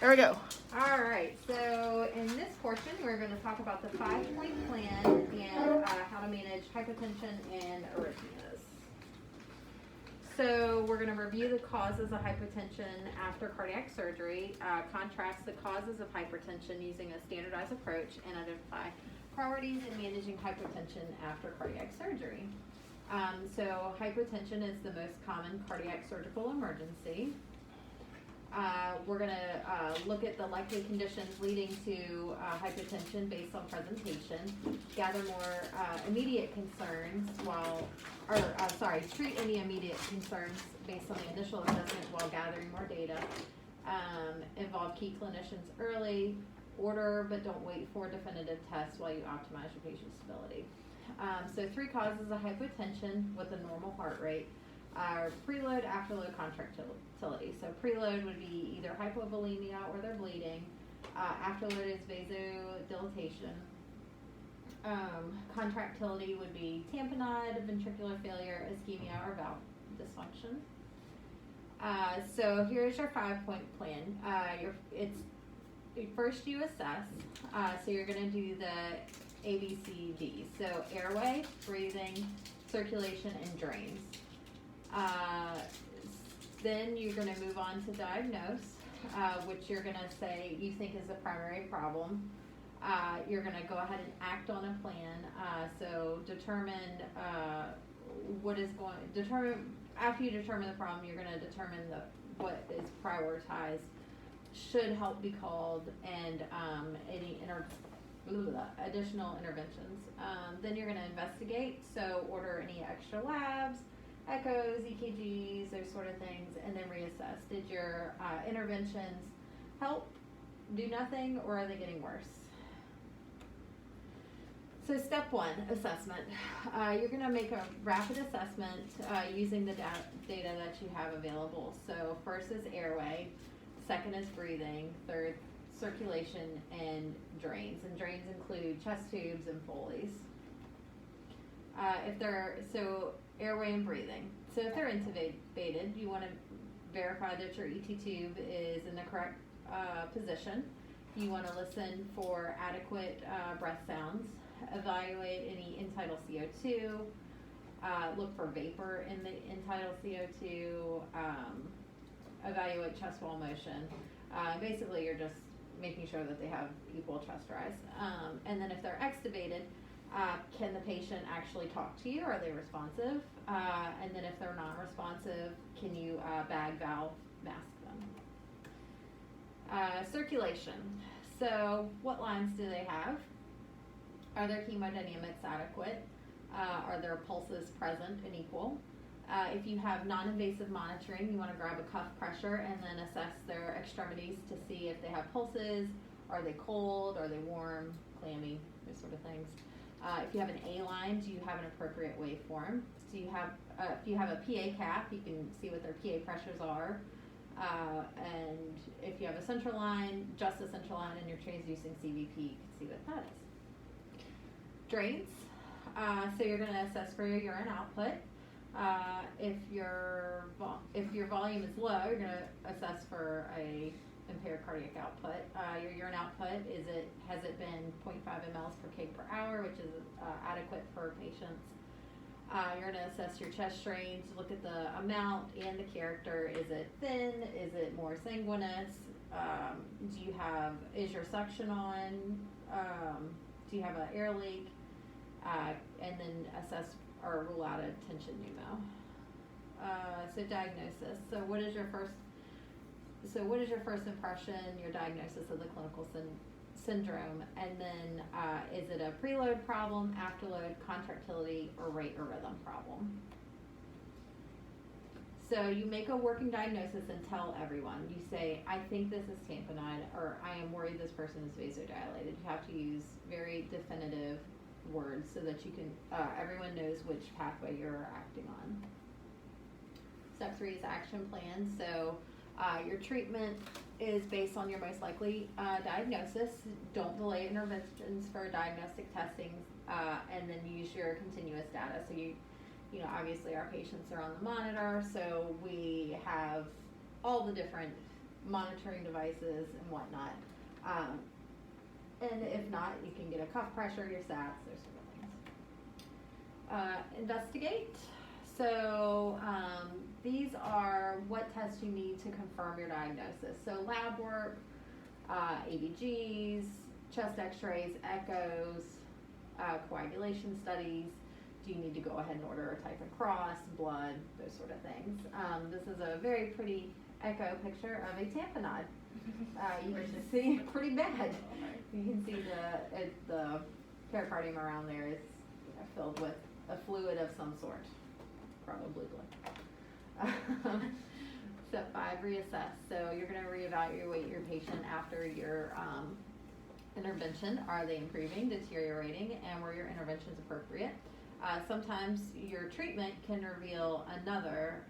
There we go. All right, so in this portion, we're going to talk about the 5-point plan and how to manage hypertension and arrhythmias. So we're going to review the causes of hypertension after cardiac surgery, contrast the causes of hypertension using a standardized approach, and identify priorities in managing hypertension after cardiac surgery. So hypertension is the most common cardiac surgical emergency. We're going to look at the likely conditions leading to hypertension based on presentation, gather more immediate concerns treat any immediate concerns based on the initial assessment while gathering more data, involve key clinicians early, order but don't wait for definitive tests while you optimize your patient's stability. So 3 causes of hypertension with a normal heart rate are preload, afterload, contractility. So preload would be either hypovolemia or they're bleeding. Afterload is vasodilatation. Contractility would be tamponade, ventricular failure, ischemia, or valve dysfunction. So here's your 5-point plan. First you assess. So you're going to do the ABCD. So airway, breathing, circulation, and drains. Then you're going to move on to diagnose, which you're going to say you think is the primary problem. You're going to go ahead and act on a plan. So determine after you determine the problem, you're going to determine what is prioritized, should help be called, and any additional interventions. Then you're going to investigate, so order any extra labs, echoes, EKGs, those sort of things, and then reassess. Did your interventions help, do nothing, or are they getting worse? So step 1, assessment. You're going to make a rapid assessment using the data that you have available. So first is airway, second is breathing, third circulation, and drains. And drains include chest tubes and Foley's. Airway and breathing. So if they're intubated, you want to verify that your ET tube is in the correct position. You want to listen for adequate breath sounds, evaluate any end-tidal CO2, look for vapor in the end-tidal CO2, evaluate chest wall motion. Basically, you're just making sure that they have equal chest rise. And then if they're extubated, can the patient actually talk to you? Are they responsive? And then if they're non-responsive, can you bag valve mask them? Circulation. So what lines do they have? Are their hemodynamics adequate? Are their pulses present and equal? If you have non-invasive monitoring, you want to grab a cuff pressure and then assess their extremities to see if they have pulses. Are they cold? Are they warm, clammy, those sort of things. If you have an A line, do you have an appropriate waveform? So you have, if you have a PA cap, you can see what their PA pressures are. And if you have a central line, just a central line, and you're transducing CVP, you can see what that is. Drains. So you're going to assess for your urine output. If your volume is low, you're going to assess for a impaired cardiac output. Your urine output, has it been 0.5 mLs per kg per hour, which is adequate for patients. You're going to assess your chest strains, look at the amount and the character. Is it thin? Is it more sanguineous? Is your suction on? Do you have an air leak? And then assess or rule out a tension pneumo. So diagnosis. So what is your first impression, your diagnosis of the clinical syndrome, and then is it a preload problem, afterload, contractility, or rate or rhythm problem? So you make a working diagnosis and tell everyone. You say, I think this is tamponade, or I am worried this person is vasodilated. You have to use very definitive words so that you can everyone knows which pathway you're acting on. Step 3 is action plan. So your treatment is based on your most likely diagnosis. Don't delay interventions for diagnostic testing, and then use your continuous data. So you know, obviously our patients are on the monitor, so we have all the different monitoring devices and whatnot. And if not, you can get a cuff pressure, your sats, those sort of things. Investigate. So these are what tests you need to confirm your diagnosis. So lab work, ABGs, chest x-rays, echoes, coagulation studies. Do you need to go ahead and order a type and cross, blood, those sort of things. This is a very pretty echo picture of a tamponade. You can just see pretty bad. You can see the pericardium around there is filled with a fluid of some sort, probably blood. Step 5, reassess. So you're going to reevaluate your patient after your intervention. Are they improving, deteriorating, and were your interventions appropriate? Sometimes your treatment can reveal another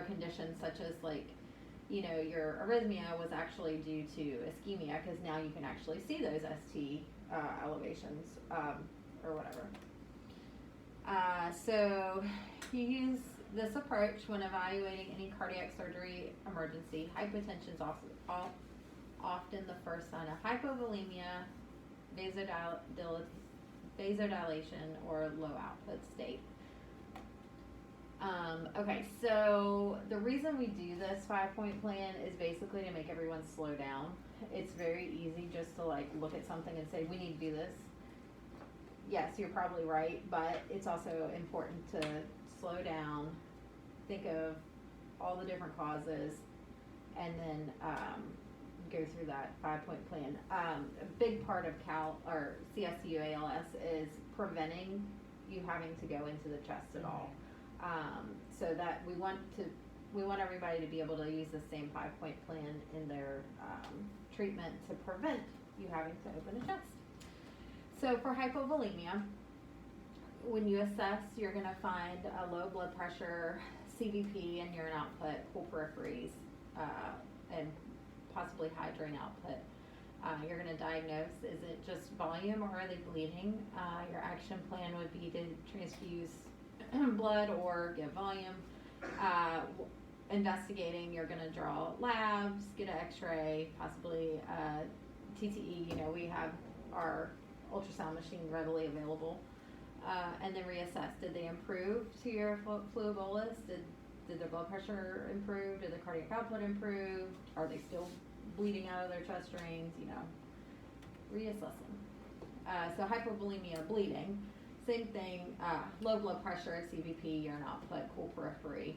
condition, such as your arrhythmia was actually due to ischemia, because now you can actually see those ST elevations or whatever. So you use this approach when evaluating any cardiac surgery emergency. Hypotension is often the first sign of hypovolemia, vasodilation, or low output state. Okay, so the reason we do this 5-point plan is basically to make everyone slow down. It's very easy just to look at something and say, we need to do this. Yes, you're probably right, but it's also important to slow down, think of all the different causes, and then go through that 5-point plan. A big part of CSUALS is preventing you having to go into the chest at all. So that we want everybody to be able to use the same 5-point plan in their treatment to prevent you having to open a chest. So for hypovolemia, when you assess, you're going to find a low blood pressure, CVP, and urine output, cool peripheries, and possibly high drain output. You're going to diagnose, is it just volume or are they bleeding? Your action plan would be to transfuse blood or give volume. Investigating, you're going to draw labs, get an x-ray, possibly TTE. We have our ultrasound machine readily available. And then reassess. Did they improve to your fluid bolus? Did their blood pressure improve? Did the cardiac output improve? Are they still bleeding out of their chest drains? Reassessing. So hypovolemia, bleeding. Same thing, low blood pressure, CVP, urine output, cool periphery.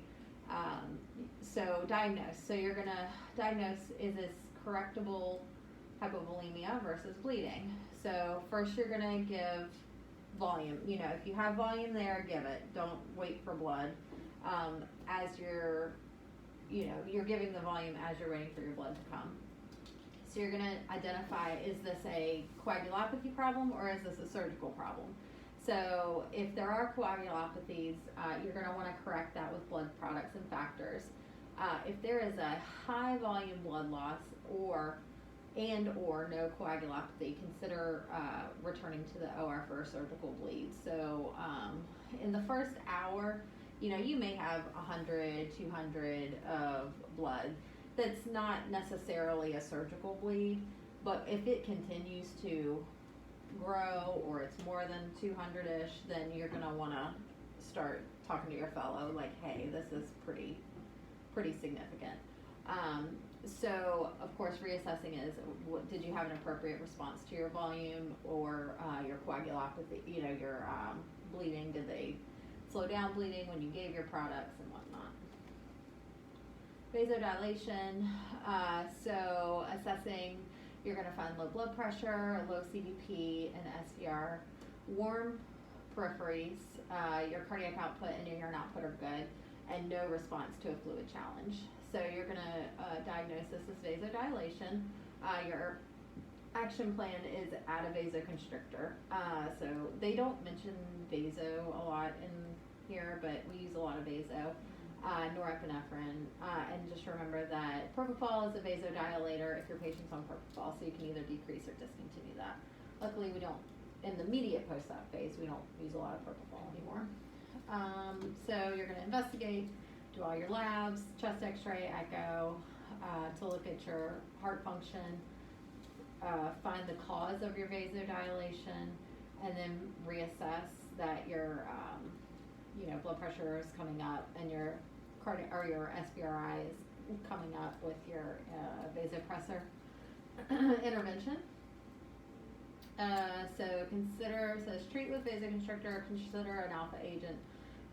So diagnose. So you're going to diagnose, is this correctable hypovolemia versus bleeding? So first you're going to give volume. If you have volume there, give it. Don't wait for blood. As you're giving the volume as you're waiting for your blood to come. So you're going to identify, is this a coagulopathy problem or is this a surgical problem? So if there are coagulopathies, you're going to want to correct that with blood products and factors. If there is a high volume blood loss or no coagulopathy, consider returning to the OR for a surgical bleed. So in the first hour, you may have 100, 200 of blood. That's not necessarily a surgical bleed, but if it continues to grow or it's more than 200-ish, then you're going to want to start talking to your fellow hey, this is pretty significant. So of course reassessing is, did you have an appropriate response to your volume or your coagulopathy, your bleeding? Did they slow down bleeding when you gave your products and whatnot? Vasodilation, so assessing, you're going to find low blood pressure, low CVP, and SVR. Warm peripheries, your cardiac output and your urine output are good, and no response to a fluid challenge. So you're going to diagnose this as vasodilation. Your action plan is add a vasoconstrictor. So they don't mention vaso a lot in here, but we use a lot of vaso. Norepinephrine, and just remember that propofol is a vasodilator if your patient's on propofol, so you can either decrease or discontinue that. Luckily, we don't, in the immediate post-op phase, we don't use a lot of propofol anymore. So you're going to investigate, do all your labs, chest x-ray, echo, to look at your heart function, find the cause of your vasodilation, and then reassess that your, blood pressure is coming up and your your SBRI is coming up with your vasopressor intervention. Says treat with vasoconstrictor, consider an alpha agent,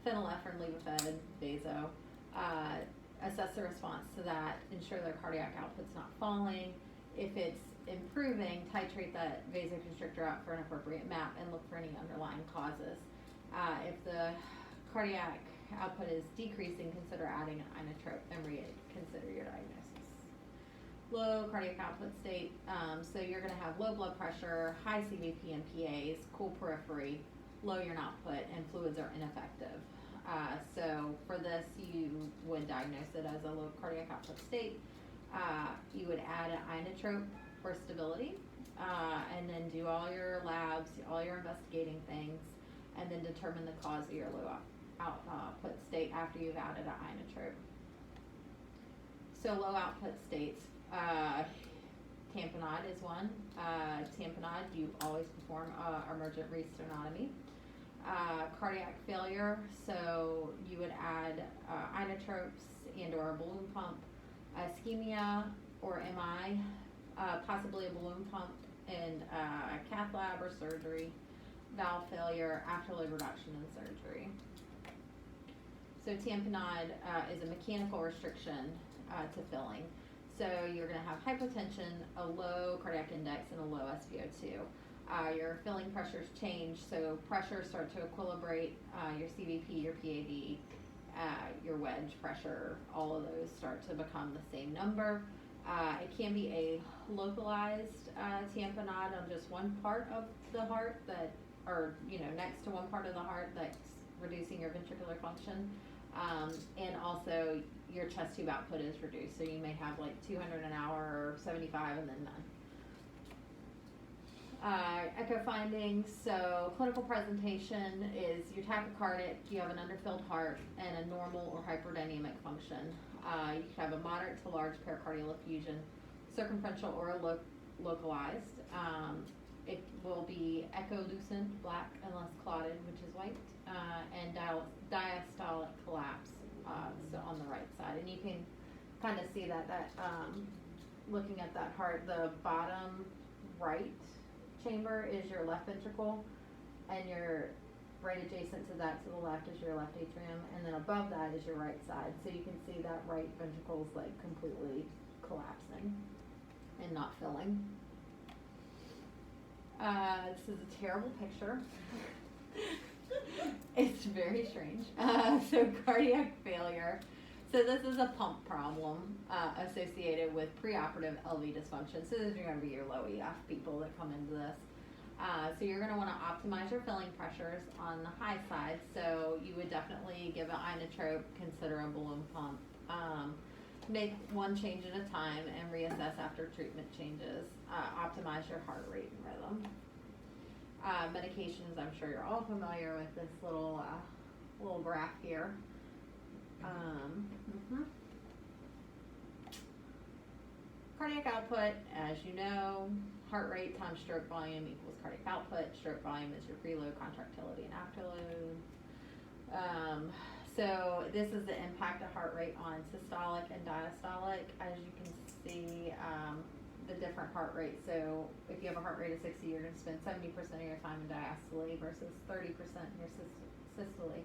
phenylephrine, levophed, vaso. Assess the response to that, ensure their cardiac output's not falling. If it's improving, titrate that vasoconstrictor out for an appropriate MAP and look for any underlying causes. If the cardiac output is decreasing, consider adding an inotrope and reconsider your diagnosis. Low cardiac output state, so you're going to have low blood pressure, high CVP and PAs, cool periphery, low urine output, and fluids are ineffective. So for this, you would diagnose it as a low cardiac output state. You would add an inotrope for stability, and then do all your labs, all your investigating things, and then determine the cause of your low output state after you've added an inotrope. So low output states, tamponade is one. Tamponade, you always perform emergent resternotomy. Cardiac failure, so you would add inotropes and or a balloon pump. Ischemia or MI, possibly a balloon pump and a cath lab or surgery. Valve failure, after-load reduction and surgery. So tamponade is a mechanical restriction to filling. So you're going to have hypotension, a low cardiac index, and a low SpO2. Your filling pressures change, so pressures start to equilibrate. Your CVP, your PAD, your wedge pressure, all of those start to become the same number. It can be a localized tamponade on just one part of the heart next to one part of the heart that's reducing your ventricular function. And also your chest tube output is reduced, so you may have like 200 an hour or 75 and then none. Echo findings, so clinical presentation is you're tachycardic, you have an underfilled heart, and a normal or hyperdynamic function. You could have a moderate to large pericardial effusion, circumferential or localized. It will be echolucent, black unless clotted, which is white, and diastolic collapse, so on the right side. And you can kind of see that looking at that heart, the bottom right chamber is your left ventricle, and your right adjacent to that to the left is your left atrium, and then above that is your right side. So you can see that right ventricle is like completely collapsing and not filling. This is a terrible picture. It's very strange. So cardiac failure. So this is a pump problem associated with preoperative LV dysfunction. So these are going to be your low EF people that come into this. So you're going to want to optimize your filling pressures on the high side. So you would definitely give an inotrope, consider a balloon pump. Make one change at a time and reassess after treatment changes. Optimize your heart rate and rhythm. Medications, I'm sure you're all familiar with this little graph here. Cardiac output, as you know, heart rate times stroke volume equals cardiac output. Stroke volume is your preload, contractility, and afterload. So this is the impact of heart rate on systolic and diastolic. As you can see, the different heart rates. So if you have a heart rate of 60, you're going to spend 70% of your time in diastole versus 30% in your systole.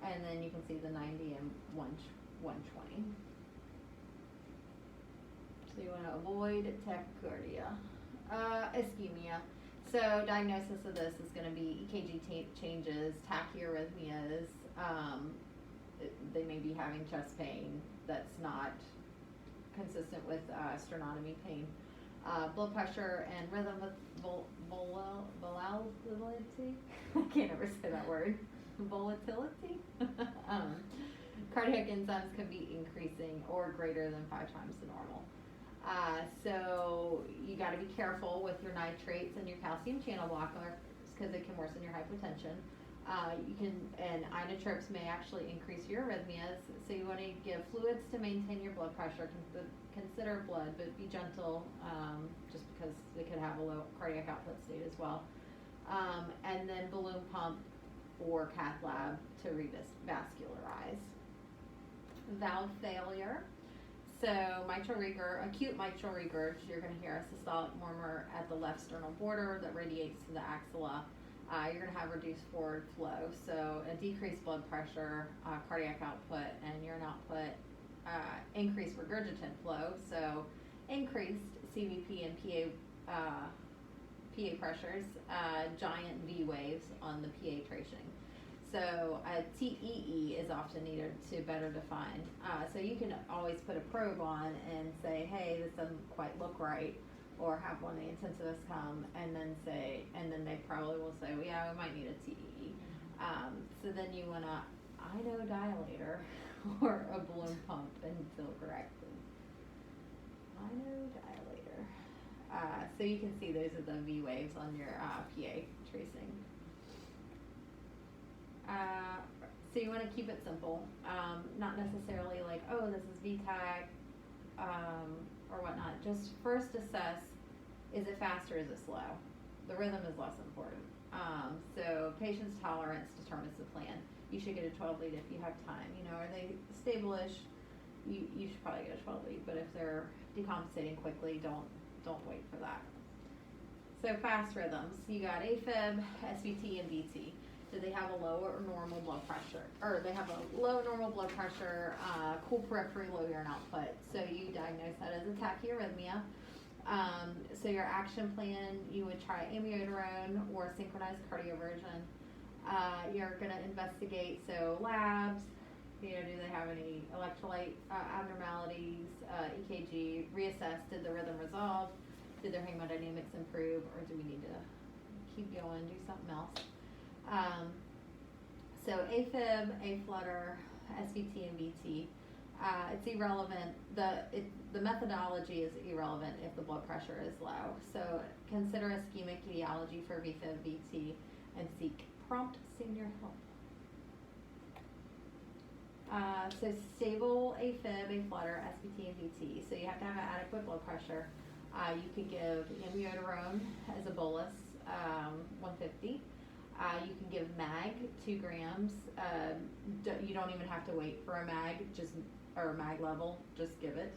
And then you can see the 90 and 120. So you want to avoid tachycardia. Ischemia. So diagnosis of this is going to be EKG changes, tachyarrhythmias. They may be having chest pain that's not consistent with sternotomy pain. Blood pressure and rhythm with volatility. I can't ever say that word. Volatility. Cardiac enzymes can be increasing or greater than 5 times the normal. So you got to be careful with your nitrates and your calcium channel blockers because it can worsen your hypotension. And inotropes may actually increase your arrhythmias, so you want to give fluids to maintain your blood pressure. Consider blood, but be gentle, just because they could have a low cardiac output state as well. And then balloon pump or cath lab to revascularize. Valve failure. So acute mitral regurg, you're going to hear a systolic murmur at the left sternal border that radiates to the axilla. You're going to have reduced forward flow, so a decreased blood pressure, cardiac output, and urine output, increased regurgitant flow, so increased CVP and PA pressures, giant V waves on the PA tracing. So TEE is often needed to better define. So you can always put a probe on and say, hey, this doesn't quite look right, or have one of the intensivists come and then they probably will say, well, yeah, we might need a TEE. So then you want a inodilator or a balloon pump until corrected. Inodilator. So you can see those are the V waves on your PA tracing. So you want to keep it simple, not necessarily like, oh, this is VTAC, or whatnot. Just first assess, is it fast or is it slow? The rhythm is less important. So patient's tolerance determines the plan. You should get a 12 lead if you have time. Are they stable-ish? You should probably get a 12 lead, but if they're decompensating quickly, don't wait for that. So fast rhythms, you got AFib, SVT, and VT. Do they have a low or normal blood pressure? Or they have a low normal blood pressure, cool periphery, low urine output. So you diagnose that as a tachyarrhythmia. So your action plan, you would try amiodarone or synchronized cardioversion. You're going to investigate, so labs, do they have any electrolyte abnormalities, EKG, reassess, did the rhythm resolve, did their hemodynamics improve, or do we need to keep going, do something else? So AFib, A-flutter, SVT, and VT, it's irrelevant. The methodology is irrelevant if the blood pressure is low. So consider ischemic etiology for VFib, VT, and seek prompt senior help. So stable AFib, A-flutter, SVT, and VT. So you have to have an adequate blood pressure. You could give amiodarone as a bolus, 150. You can give MAG, 2 grams. You don't even have to wait for a MAG, or MAG level, just give it.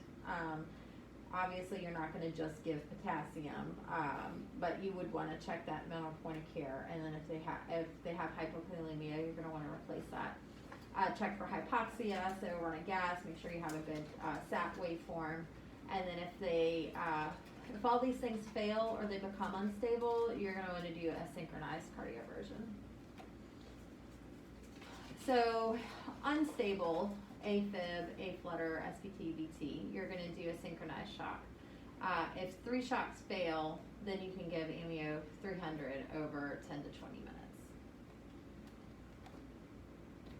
Obviously, you're not going to just give potassium, but you would want to check that mental point of care, and then if they have hypokalemia, you're going to want to replace that. Check for hypoxia, so run a gas, make sure you have a good SAT waveform, and then if all these things fail or they become unstable, you're going to want to do a synchronized cardioversion. So unstable, AFib, A-flutter, SVT, VT, you're going to do a synchronized shock. If 3 shocks fail, then you can give amio 300 over 10 to 20 minutes.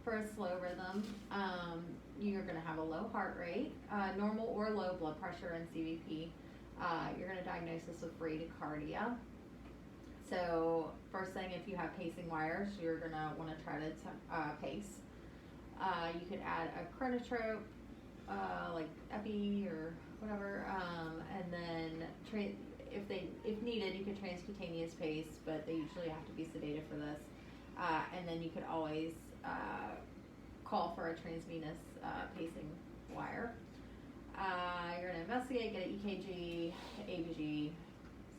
For a slow rhythm, you're going to have a low heart rate, normal or low blood pressure and CVP. You're going to diagnose this with bradycardia. So first thing, if you have pacing wires, you're going to want to try to pace. You could add a chronotrope, like epi or whatever, and then if needed, you could transcutaneous pace, but they usually have to be sedated for this. And then you could always call for a transvenous pacing wire. You're going to investigate, get an EKG, ABG,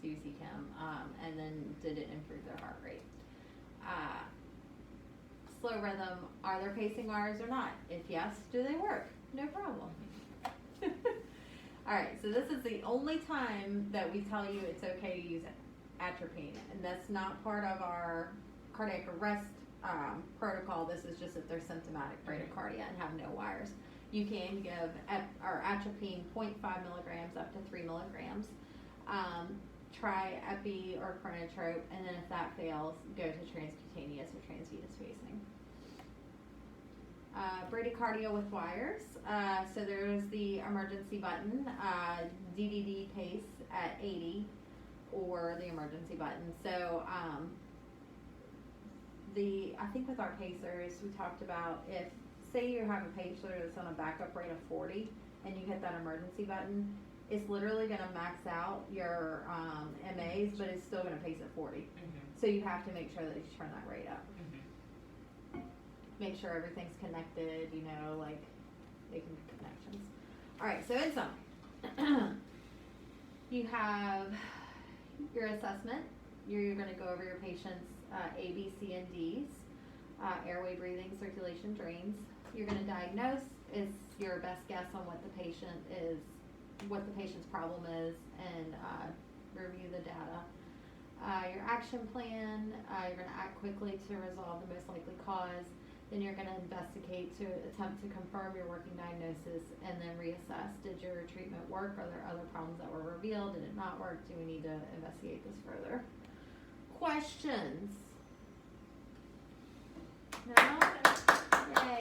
CBC chem, and then did it improve their heart rate. Slow rhythm, are there pacing wires or not? If yes, do they work? No problem. Alright, so this is the only time that we tell you it's okay to use atropine, and that's not part of our cardiac arrest protocol. This is just if they're symptomatic bradycardia and have no wires. You can give atropine 0.5 milligrams up to 3 milligrams. Try epi or chronotrope, and then if that fails, go to transcutaneous or transvenous pacing. Bradycardia with wires. So there's the emergency button, DDD pace at 80, or the emergency button. So I think with our pacers, we talked about if, say you have a pacer that's on a backup rate of 40 and you hit that emergency button, it's literally going to max out your MAs, but it's still going to pace at 40. Mm-hmm. So you have to make sure that you turn that rate up. Mm-hmm. Make sure everything's connected, you know, like making connections. All right, so in sum, you have your assessment. You're going to go over your patient's A, B, C, and D's, airway, breathing, circulation, drains. You're going to diagnose. Is your best guess on what the patient is, what the patient's problem is, and review the data. Your action plan, you're going to act quickly to resolve the most likely cause. Then you're going to investigate to attempt to confirm your working diagnosis and then reassess. Did your treatment work? Are there other problems that were revealed? Did it not work? Do we need to investigate this further? Questions? No? Yay.